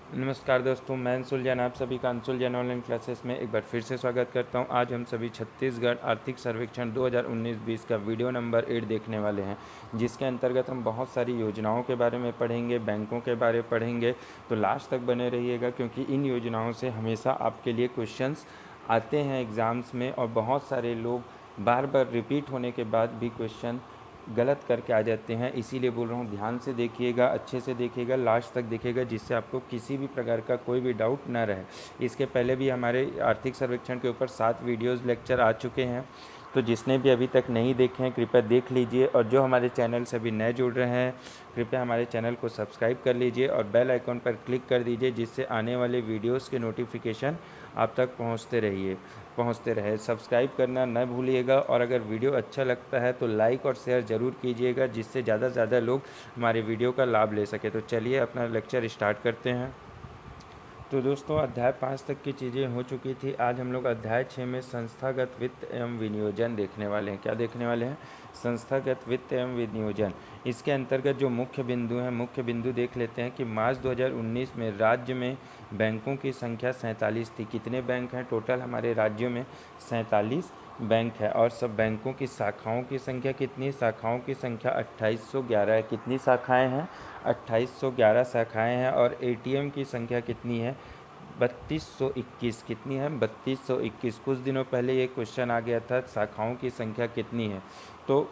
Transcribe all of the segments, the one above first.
नमस्कार दोस्तों, मैं अंशुल जैन आप सभी का अंशुल जैन ऑनलाइन क्लासेस में एक बार फिर से स्वागत करता हूं। आज हम सभी छत्तीसगढ़ आर्थिक सर्वेक्षण 2019-20 का वीडियो नंबर 8 देखने वाले हैं, जिसके अंतर्गत हम बहुत सारी योजनाओं के बारे में पढ़ेंगे, बैंकों के बारे में पढ़ेंगे। तो लास्ट तक बने रहिएगा, क्योंकि इन योजनाओं से हमेशा आपके लिए क्वेश्चंस आते हैं एग्ज़ाम्स में, और बहुत सारे लोग बार बार रिपीट होने के बाद भी क्वेश्चन गलत करके आ जाते हैं। इसीलिए बोल रहा हूँ, ध्यान से देखिएगा, अच्छे से देखिएगा, लास्ट तक देखिएगा, जिससे आपको किसी भी प्रकार का कोई भी डाउट ना रहे। इसके पहले भी हमारे आर्थिक सर्वेक्षण के ऊपर 7 वीडियोज़ लेक्चर आ चुके हैं, तो जिसने भी अभी तक नहीं देखे हैं कृपया देख लीजिए। और जो हमारे चैनल से अभी नए जुड़ रहे हैं, कृपया हमारे चैनल को सब्सक्राइब कर लीजिए और बेल आइकॉन पर क्लिक कर दीजिए, जिससे आने वाले वीडियोज़ के नोटिफिकेशन आप तक पहुँचते रहे। सब्सक्राइब करना न भूलिएगा, और अगर वीडियो अच्छा लगता है तो लाइक और शेयर ज़रूर कीजिएगा, जिससे ज़्यादा से ज़्यादा लोग हमारे वीडियो का लाभ ले सके। तो चलिए अपना लेक्चर स्टार्ट करते हैं। तो दोस्तों, अध्याय 5 तक की चीज़ें हो चुकी थी। आज हम लोग अध्याय 6 में संस्थागत वित्त एवं विनियोजन देखने वाले हैं। क्या देखने वाले हैं? संस्थागत वित्त एवं विनियोजन। इसके अंतर्गत जो मुख्य बिंदु हैं, मुख्य बिंदु देख लेते हैं कि मार्च 2019 में राज्य में बैंकों की संख्या 47 थी। कितने बैंक हैं टोटल हमारे राज्यों में? 47 बैंक है। और सब बैंकों की शाखाओं की संख्या कितनी? शाखाओं की संख्या 2811 है। कितनी शाखाएं हैं? 2811 शाखाएं हैं। और एटीएम की संख्या कितनी है? 3221। कितनी है? 3221। कुछ दिनों पहले ये क्वेश्चन आ गया था, शाखाओं की संख्या कितनी है, तो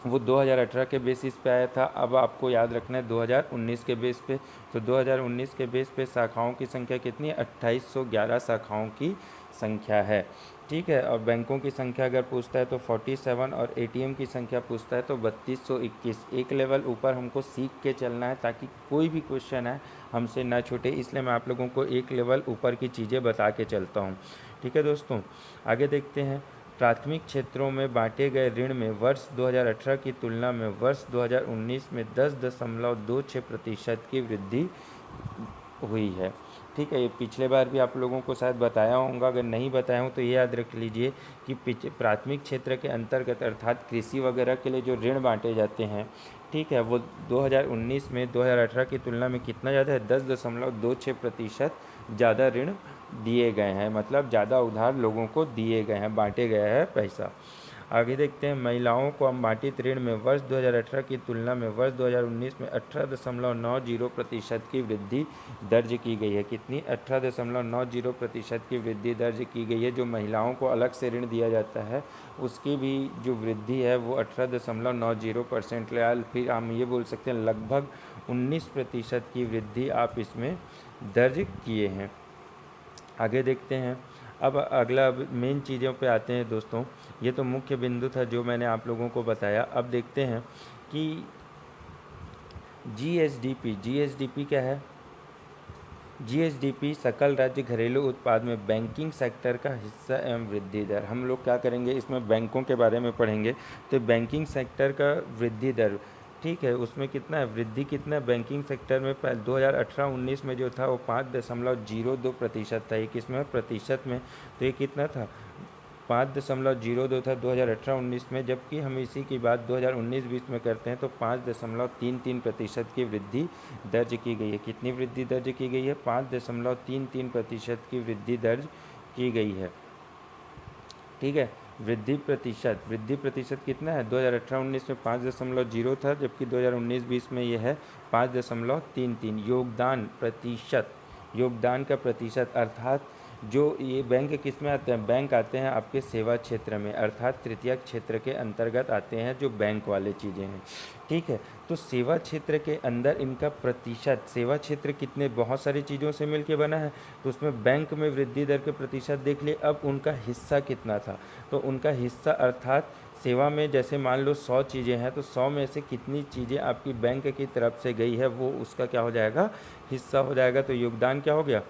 वो 2018 के बेसिस पे आया था। अब आपको याद रखना है 2019 के बेस पे। तो 2019 के बेस पे शाखाओं की संख्या कितनी है? 2811 शाखाओं की संख्या है। ठीक है। और बैंकों की संख्या अगर पूछता है तो 47, और एटीएम की संख्या पूछता है तो 3221। एक लेवल ऊपर हमको सीख के चलना है, ताकि कोई भी क्वेश्चन है हमसे ना छूटे। इसलिए मैं आप लोगों को एक लेवल ऊपर की चीज़ें बता के चलता हूँ। ठीक है दोस्तों, आगे देखते हैं। प्राथमिक क्षेत्रों में बांटे गए ऋण में वर्ष 2018 की तुलना में वर्ष 2019 में 10.26% की वृद्धि हुई है। ठीक है, ये पिछले बार भी आप लोगों को शायद बताया होगा, अगर नहीं बताया हूँ तो ये याद रख लीजिए कि प्राथमिक क्षेत्र के अंतर्गत अर्थात कृषि वगैरह के लिए जो ऋण बांटे जाते हैं, ठीक है, वो 2019 में 2018 की तुलना में कितना ज़्यादा है? 10.26% ज़्यादा ऋण दिए गए हैं, मतलब ज़्यादा उधार लोगों को दिए गए हैं, बांटे गया है पैसा। आगे देखते हैं। महिलाओं को अबांटित ऋण में वर्ष 2018 की तुलना में वर्ष 2019 में 18.90% की वृद्धि दर्ज की गई है। कितनी? 18.90% की वृद्धि दर्ज की गई है। जो महिलाओं को अलग से ऋण दिया जाता है, उसकी भी जो वृद्धि है वो 18.90% है। फिर हम ये बोल सकते हैं लगभग 19% की वृद्धि आप इसमें दर्ज किए हैं। आगे देखते हैं। अब अगला मेन चीज़ों पे आते हैं दोस्तों। ये तो मुख्य बिंदु था जो मैंने आप लोगों को बताया। अब देखते हैं कि जीएसडीपी क्या है? जीएसडीपी सकल राज्य घरेलू उत्पाद में बैंकिंग सेक्टर का हिस्सा एवं वृद्धि दर। हम लोग क्या करेंगे, इसमें बैंकों के बारे में पढ़ेंगे। तो बैंकिंग सेक्टर का वृद्धि दर, ठीक है, उसमें कितना है वृद्धि, कितना है बैंकिंग सेक्टर में? 2018-19 में जो था वो 5.02% था। ये किस में? प्रतिशत में। तो ये कितना था? 5.02 था 2018-19 में। जबकि हम इसी की बात 2019-20 में करते हैं तो 5.33% की वृद्धि दर्ज की गई है। कितनी वृद्धि दर्ज की गई है? 5.33% की वृद्धि दर्ज की गई है। ठीक है। वृद्धि प्रतिशत कितना है? 2018-19 में 5.0 था, जबकि 2019-20 में यह है 5.33। योगदान का प्रतिशत, अर्थात जो ये बैंक किस में आते हैं? बैंक आते हैं आपके सेवा क्षेत्र में, अर्थात तृतीय क्षेत्र के अंतर्गत आते हैं जो बैंक वाले चीज़ें हैं। ठीक है। तो सेवा क्षेत्र के अंदर इनका प्रतिशत, सेवा क्षेत्र कितने बहुत सारी चीज़ों से मिलकर बना है, तो उसमें बैंक में वृद्धि दर के प्रतिशत देख लिए। अब उनका हिस्सा कितना था, तो उनका हिस्सा अर्थात सेवा में जैसे मान लो 100 चीज़ें हैं, तो 100 में से कितनी चीज़ें आपकी बैंक की तरफ से गई है, वो उसका क्या हो जाएगा? हिस्सा हो जाएगा। तो योगदान क्या हो गया?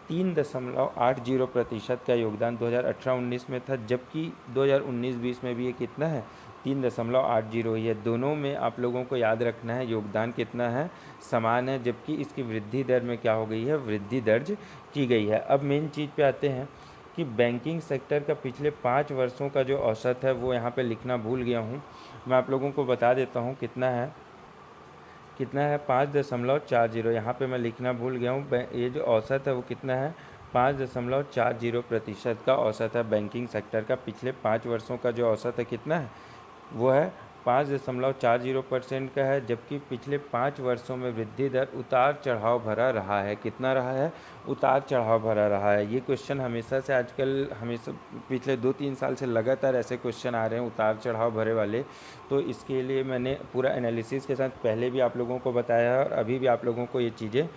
3.80% का योगदान 2018-19 में था, जबकि 2019-20 में भी ये कितना है? 3.80 ही है। दोनों में आप लोगों को याद रखना है योगदान कितना है? समान है। जबकि इसकी वृद्धि दर में क्या हो गई है? वृद्धि दर्ज की गई है। अब मेन चीज़ पे आते हैं कि बैंकिंग सेक्टर का पिछले 5 वर्षों का जो औसत है वो यहाँ पे लिखना भूल गया हूँ, मैं आप लोगों को बता देता हूँ कितना है। कितना है 5.40। यहाँ पे मैं लिखना भूल गया हूँ, ये जो औसत है वो कितना है 5.40% का औसत है बैंकिंग सेक्टर का। पिछले 5 वर्षों का जो औसत है कितना है वो है 5.40% का है, जबकि पिछले 5 वर्षों में वृद्धि दर उतार चढ़ाव भरा रहा है। कितना रहा है? उतार चढ़ाव भरा रहा है। ये क्वेश्चन हमेशा से आजकल हमेशा पिछले 2-3 साल से लगातार ऐसे क्वेश्चन आ रहे हैं उतार चढ़ाव भरे वाले। तो इसके लिए मैंने पूरा एनालिसिस के साथ पहले भी आप लोगों को बताया है और अभी भी आप लोगों को ये चीज़ें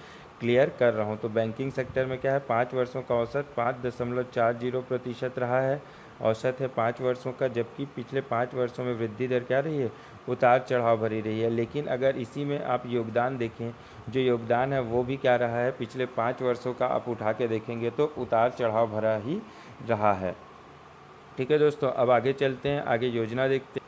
क्लियर कर रहा हूँ। तो बैंकिंग सेक्टर में क्या है 5 वर्षों का औसत 5.40% रहा है, औसत है 5 वर्षों का, जबकि पिछले 5 वर्षों में वृद्धि दर क्या रही है? उतार चढ़ाव भरी रही है। लेकिन अगर इसी में आप योगदान देखें, जो योगदान है वो भी क्या रहा है? पिछले 5 वर्षों का आप उठा के देखेंगे तो उतार चढ़ाव भरा ही रहा है। ठीक है दोस्तों, अब आगे चलते हैं, आगे योजना देखते हैं।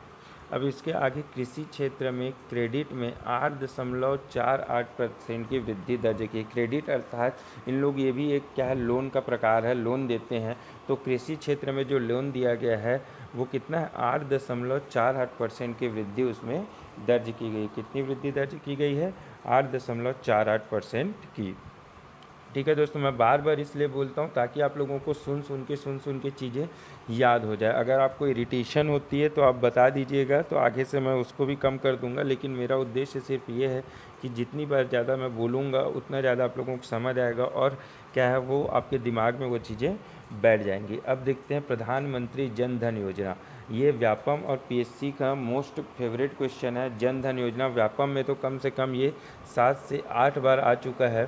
अब इसके आगे कृषि क्षेत्र में क्रेडिट में 8.48% की वृद्धि दर्ज की। क्रेडिट अर्थात इन लोग ये भी एक क्या है लोन का प्रकार है, लोन देते हैं। तो कृषि क्षेत्र में जो लोन दिया गया है वो कितना है 8.48% की वृद्धि उसमें दर्ज की गई। कितनी वृद्धि दर्ज की गई है? 8.48% की। ठीक है दोस्तों, मैं बार बार इसलिए बोलता हूँ ताकि आप लोगों को सुन सुन के चीज़ें याद हो जाए। अगर आपको इरिटेशन होती है तो आप बता दीजिएगा, तो आगे से मैं उसको भी कम कर दूंगा। लेकिन मेरा उद्देश्य सिर्फ ये है कि जितनी बार ज़्यादा मैं बोलूँगा उतना ज़्यादा आप लोगों को समझ आएगा और क्या है वो आपके दिमाग में वो चीज़ें बैठ जाएंगी। अब देखते हैं प्रधानमंत्री जन धन योजना। ये व्यापम और पीएससी का मोस्ट फेवरेट क्वेश्चन है। जन धन योजना व्यापम में तो कम से कम ये 7 से 8 बार आ चुका है।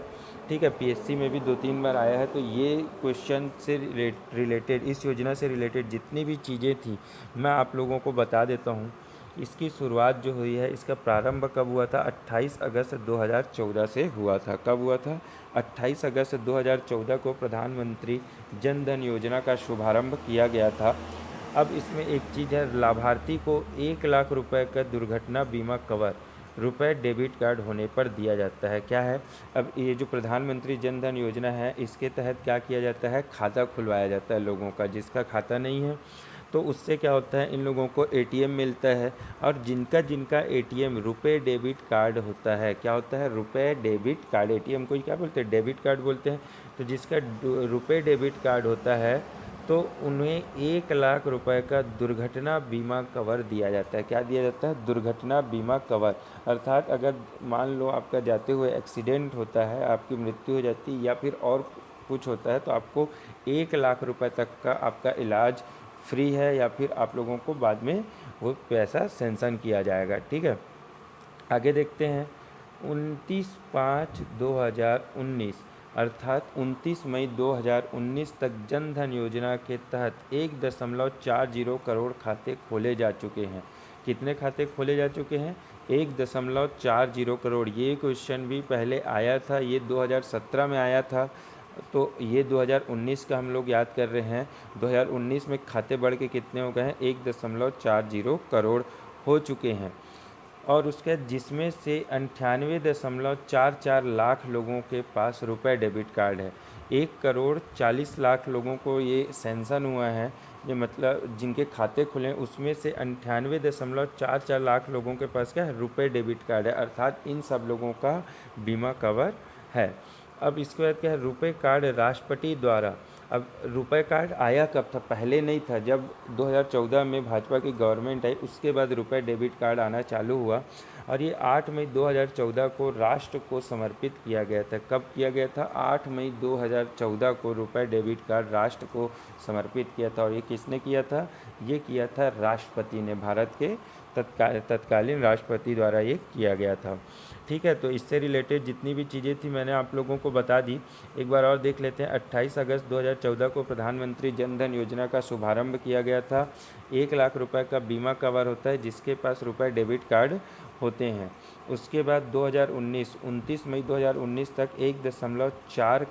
ठीक है, पीएससी में भी 2-3 बार आया है। तो ये क्वेश्चन से रिलेटेड, इस योजना से रिलेटेड जितनी भी चीज़ें थी मैं आप लोगों को बता देता हूँ। इसकी शुरुआत जो हुई है, इसका प्रारंभ कब हुआ था? 28 अगस्त 2014 से हुआ था। कब हुआ था? 28 अगस्त 2014 को प्रधानमंत्री जन धन योजना का शुभारंभ किया गया था। अब इसमें एक चीज़ है, लाभार्थी को 1 लाख रुपए का दुर्घटना बीमा कवर रुपए डेबिट कार्ड होने पर दिया जाता है। क्या है? अब ये जो प्रधानमंत्री जन धन योजना है इसके तहत क्या किया जाता है? खाता खुलवाया जाता है लोगों का। जिसका खाता नहीं है तो उससे क्या होता है, इन लोगों को एटीएम मिलता है। और जिनका जिनका एटीएम रुपए डेबिट कार्ड होता है, क्या होता है? रुपए डेबिट कार्ड। एटीएम को क्या बोलते हैं? डेबिट कार्ड बोलते हैं। तो जिसका रुपए डेबिट कार्ड होता है तो उन्हें 1 लाख रुपए का दुर्घटना बीमा कवर दिया जाता है। क्या दिया जाता है? दुर्घटना बीमा कवर। अर्थात अगर मान लो आपका जाते हुए एक्सीडेंट होता है, आपकी मृत्यु हो जाती है या फिर और कुछ होता है तो आपको 1 लाख रुपए तक का आपका इलाज फ्री है, या फिर आप लोगों को बाद में वो पैसा सेंक्शन किया जाएगा। ठीक है, आगे देखते हैं। 29/5/2019 अर्थात 29 मई 2019 तक जन धन योजना के तहत 1.40 करोड़ खाते खोले जा चुके हैं। कितने खाते खोले जा चुके हैं? 1.40 करोड़। ये क्वेश्चन भी पहले आया था, ये 2017 में आया था। तो ये 2019 का हम लोग याद कर रहे हैं। 2019 में खाते बढ़ के कितने हो गए हैं? 1.40 करोड़ हो चुके हैं। और उसके जिसमें से 98.44 लाख लोगों के पास रुपए डेबिट कार्ड है। 1 करोड़ 40 लाख लोगों को ये सेंक्शन हुआ है, ये मतलब जिनके खाते खुले हैं उसमें से 98.44 लाख लोगों के पास क्या है? रुपए डेबिट कार्ड है। अर्थात इन सब लोगों का बीमा कवर है। अब इसके बाद क्या है? रुपए कार्ड राष्ट्रपति द्वारा। अब रुपए कार्ड आया कब था? पहले नहीं था। जब 2014 में भाजपा की गवर्नमेंट आई उसके बाद रुपए डेबिट कार्ड आना चालू हुआ और ये 8 मई 2014 को राष्ट्र को समर्पित किया गया था। कब किया गया था? 8 मई 2014 को रुपए डेबिट कार्ड राष्ट्र को समर्पित किया था। और ये किसने किया था? ये किया था राष्ट्रपति ने, भारत के तत्कालीन राष्ट्रपति द्वारा ये किया गया था। ठीक है, तो इससे रिलेटेड जितनी भी चीज़ें थी मैंने आप लोगों को बता दी। एक बार और देख लेते हैं। 28 अगस्त 2014 को प्रधानमंत्री जन धन योजना का शुभारंभ किया गया था। 1 लाख रुपए का बीमा कवर होता है जिसके पास रुपए डेबिट कार्ड होते हैं। उसके बाद 2019 29 मई 2019 तक 1.40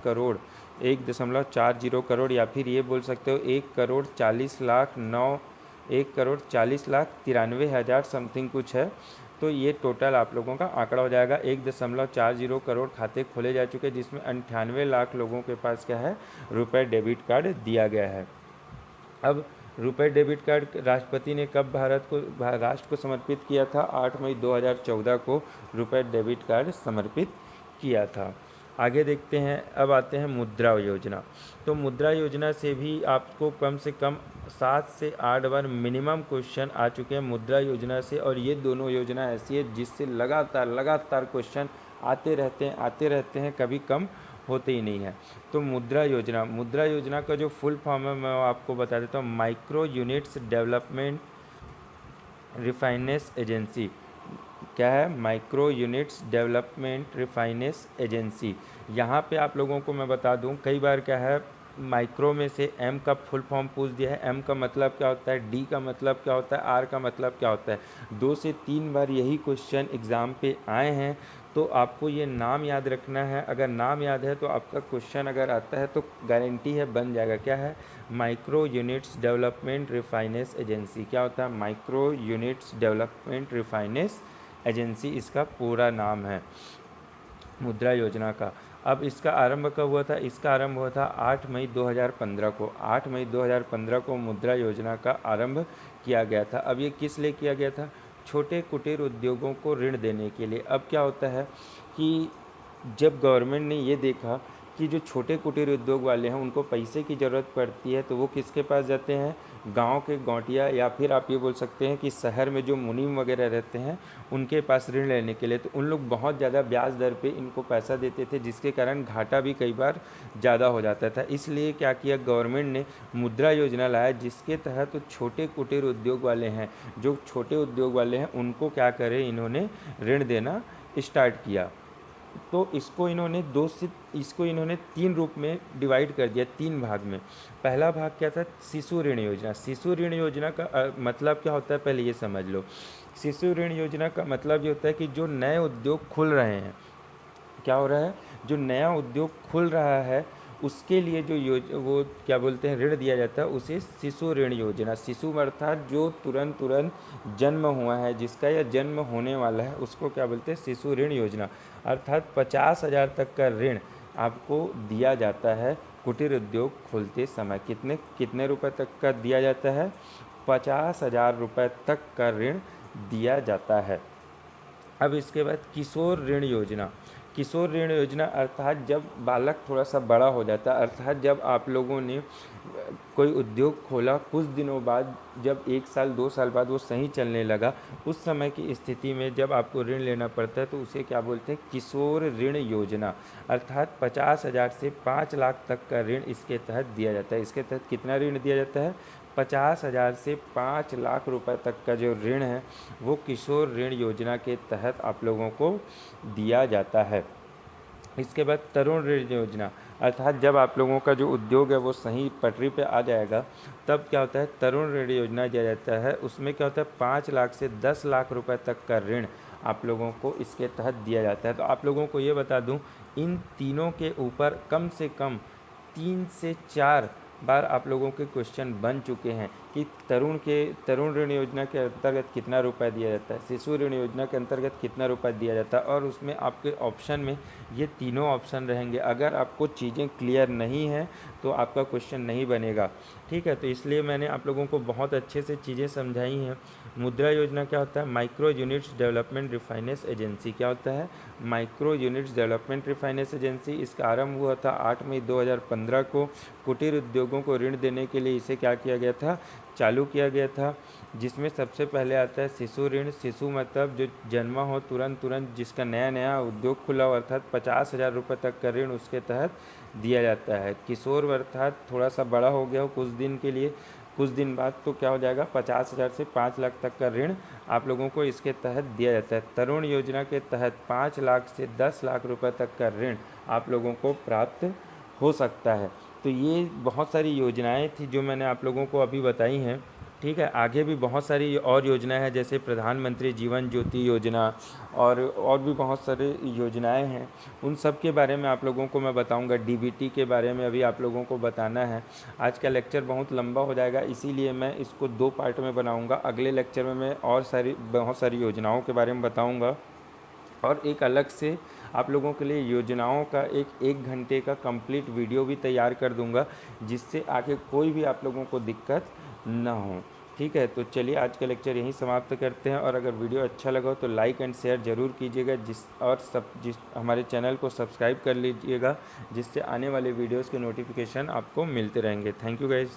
करोड़ या फिर ये बोल सकते हो 1 करोड़ 40 लाख समथिंग कुछ है। तो ये टोटल आप लोगों का आंकड़ा हो जाएगा। 1.40 करोड़ खाते खोले जा चुके हैं जिसमें 98 लाख लोगों के पास क्या है? रुपए डेबिट कार्ड दिया गया है। अब रुपए डेबिट कार्ड राष्ट्रपति ने कब राष्ट्र को समर्पित किया था? 8 मई 2014 को रुपए डेबिट कार्ड समर्पित किया था। आगे देखते हैं, अब आते हैं मुद्रा योजना। तो मुद्रा योजना से भी आपको कम से कम 7 से 8 बार मिनिमम क्वेश्चन आ चुके हैं मुद्रा योजना से, और ये दोनों योजना ऐसी है जिससे लगातार क्वेश्चन आते रहते हैं, कभी कम होते ही नहीं है। तो मुद्रा योजना का जो फुल फॉर्म है मैं आपको बता देता हूँ, micro units development refinance agency. क्या है? Micro units development refinance agency. यहाँ पे आप लोगों को मैं बता दूँ, कई बार क्या है, माइक्रो में से एम का फुल फॉर्म पूछ दिया है। एम का मतलब क्या होता है, डी का मतलब क्या होता है, आर का मतलब क्या होता है। 2 से 3 बार यही क्वेश्चन एग्ज़ाम पे आए हैं, तो आपको ये नाम याद रखना है। अगर नाम याद है तो आपका क्वेश्चन अगर आता है तो गारंटी है बन जाएगा। क्या है? Micro units development refinance agency. क्या होता है? Micro units development refinance agency इसका पूरा नाम है मुद्रा योजना का। अब इसका आरंभ कब हुआ था? इसका आरंभ हुआ था 8 मई 2015 को। 8 मई 2015 को मुद्रा योजना का आरंभ किया गया था। अब ये किस लिए किया गया था? छोटे कुटीर उद्योगों को ऋण देने के लिए। अब क्या होता है कि जब गवर्नमेंट ने ये देखा कि जो छोटे कुटीर उद्योग वाले हैं उनको पैसे की ज़रूरत पड़ती है, तो वो किसके पास जाते हैं? गांव के गौटिया, या फिर आप ये बोल सकते हैं कि शहर में जो मुनीम वगैरह रहते हैं उनके पास ऋण लेने के लिए। तो उन लोग बहुत ज़्यादा ब्याज दर पे इनको पैसा देते थे, जिसके कारण घाटा भी कई बार ज़्यादा हो जाता था। इसलिए क्या किया गवर्नमेंट ने? मुद्रा योजना लाया, जिसके तहत छोटे कुटीर उद्योग वाले हैं, जो छोटे उद्योग वाले हैं उनको क्या करें, इन्होंने ऋण देना स्टार्ट किया। तो इसको इन्होंने 3 रूप में डिवाइड कर दिया, 3 भाग में। पहला भाग क्या था? शिशु ऋण योजना। शिशु ऋण योजना का मतलब क्या होता है, पहले ये समझ लो। शिशु ऋण योजना का मतलब ये होता है कि जो नए उद्योग खुल रहे हैं, क्या हो रहा है, जो नया उद्योग खुल रहा है उसके लिए जो वो क्या बोलते हैं, ऋण दिया जाता है, उसे शिशु ऋण योजना। शिशु अर्थात जो तुरंत जन्म हुआ है, जिसका या जन्म होने वाला है, उसको क्या बोलते हैं? शिशु ऋण योजना। अर्थात 50,000 तक का ऋण आपको दिया जाता है कुटीर उद्योग खोलते समय। कितने रुपए तक का दिया जाता है? 50,000 रुपये तक का ऋण दिया जाता है। अब इसके बाद किशोर ऋण योजना। किशोर ऋण योजना अर्थात जब बालक थोड़ा सा बड़ा हो जाता है, अर्थात जब आप लोगों ने कोई उद्योग खोला, कुछ दिनों बाद, जब 1 साल 2 साल बाद वो सही चलने लगा, उस समय की स्थिति में जब आपको ऋण लेना पड़ता है तो उसे क्या बोलते हैं? किशोर ऋण योजना। अर्थात 50,000 से 5 लाख तक का ऋण इसके तहत दिया जाता है। इसके तहत कितना ऋण दिया जाता है? 50,000 से 5 लाख रुपए तक का जो ऋण है वो किशोर ऋण योजना के तहत आप लोगों को दिया जाता है। इसके बाद तरुण ऋण योजना, अर्थात जब आप लोगों का जो उद्योग है वो सही पटरी पे आ जाएगा, तब क्या होता है? तरुण ऋण योजना दिया जाता है। उसमें क्या होता है? 5 लाख से 10 लाख रुपए तक का ऋण आप लोगों को इसके तहत दिया जाता है। तो आप लोगों को ये बता दूं, इन तीनों के ऊपर कम से कम 3 से 4 बार आप लोगों के क्वेश्चन बन चुके हैं कि तरुण ऋण योजना के अंतर्गत कितना रुपया दिया जाता है, शिशु ऋण योजना के अंतर्गत कितना रुपया दिया जाता है, और उसमें आपके ऑप्शन में ये तीनों ऑप्शन रहेंगे। अगर आपको चीज़ें क्लियर नहीं हैं तो आपका क्वेश्चन नहीं बनेगा, ठीक है। तो इसलिए मैंने आप लोगों को बहुत अच्छे से चीज़ें समझाई हैं। मुद्रा योजना क्या होता है? Micro units development refinance agency. क्या होता है? Micro units development refinance agency. इसका आरंभ हुआ था 8 मई 2015 को। कुटीर उद्योगों को ऋण देने के लिए इसे क्या किया गया था? चालू किया गया था, जिसमें सबसे पहले आता है शिशु ऋण। शिशु मतलब जो जन्मा हो तुरंत, जिसका नया उद्योग खुला हो, अर्थात 50,000 रुपये तक का ऋण उसके तहत दिया जाता है। किशोर अर्थात थोड़ा सा बड़ा हो गया हो कुछ दिन के लिए, कुछ दिन बाद तो क्या हो जाएगा? 50,000 से 5 लाख तक का ऋण आप लोगों को इसके तहत दिया जाता है। तरुण योजना के तहत 5 लाख से 10 लाख रुपए तक का ऋण आप लोगों को प्राप्त हो सकता है। तो ये बहुत सारी योजनाएं थी जो मैंने आप लोगों को अभी बताई हैं, ठीक है। आगे भी बहुत सारी और योजनाएं हैं, जैसे प्रधानमंत्री जीवन ज्योति योजना और भी बहुत सारी योजनाएं हैं। उन सब के बारे में आप लोगों को मैं बताऊंगा। डीबीटी के बारे में अभी आप लोगों को बताना है। आज का लेक्चर बहुत लंबा हो जाएगा, इसीलिए मैं इसको 2 पार्ट में बनाऊंगा। अगले लेक्चर में मैं और बहुत सारी योजनाओं के बारे में बताऊँगा, और एक अलग से आप लोगों के लिए योजनाओं का एक घंटे का कंप्लीट वीडियो भी तैयार कर दूंगा, जिससे आगे कोई भी आप लोगों को दिक्कत ना हो। ठीक है, तो चलिए आज का लेक्चर यहीं समाप्त करते हैं, और अगर वीडियो अच्छा लगा हो तो लाइक एंड शेयर ज़रूर कीजिएगा, जिस हमारे चैनल को सब्सक्राइब कर लीजिएगा, जिससे आने वाले वीडियोज़ के नोटिफिकेशन आपको मिलते रहेंगे। Thank you guys.